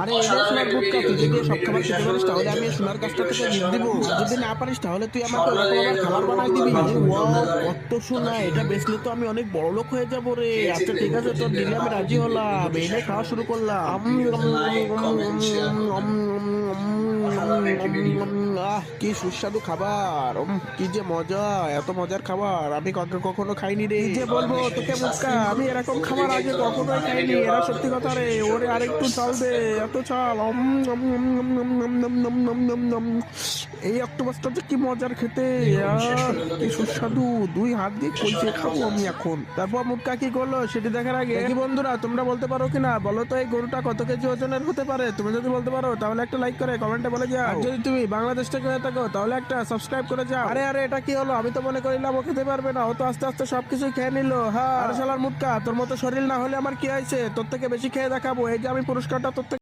আরে এনে সোনার বুটকা, তুই যদি সব খাবার খেতে পারিস তাহলে আমি এই সোনার গাছটা থেকে গিফট দিব। আর যদি না পারিস তাহলে তুই আমাকে ওরকম আবার খাবার বানাই দিবি। আরে ওয়াও, কত সোনা! এটা বেচলে তো আমি অনেক বড় লোক হয়ে যাবো রে। আচ্ছা ঠিক আছে, তোর দিলে আমি রাজি হলাম। এনে খাওয়া শুরু করলাম। কি সুস্বাদু খাবার! কি যে মজা! এত মজার খাবার আমি কখনো খাইনি রে। কি যে বলবো তোকে মুক্কা, আমি এরকম খাবার আগে কখনোই খাইনি। এরা সত্যি কথা রে। ওরে আরেকটু চাল দে, এত চাল। এই অক্টোপাসটা যে কি মজার খেতে! কি সুস্বাদু! দুই হাত দিয়ে কইছে খাবো আমি এখন। তারপর মুক্কা কি করলো সেটি দেখার আগে কি বন্ধুরা তোমরা বলতে পারো কিনা বলো তো, এই গরুটা কত কেজি ওজনের হতে পারে? তুমি যদি বলতে পারো তাহলে একটা লাইক করে কমেন্টে বলে যাও। আর যদি তুমি বাংলাদেশ থেকে হয়ে থাকো তাহলে একটা সাবস্ক্রাইব করে যাও। আরে আরে, এটা কি হলো? আমি তো মনে করিলাম ও খেতে পারবে না, ও তো আস্তে আস্তে সবকিছু খেয়ে নিল। হ্যাঁ, আরে শালার মুটকা, তোর মতো শরীর না হলে আমার কি হয়েছে? তোর থেকে বেশি খেয়ে দেখাবো। এই যে আমি পুরস্কারটা তোর থেকে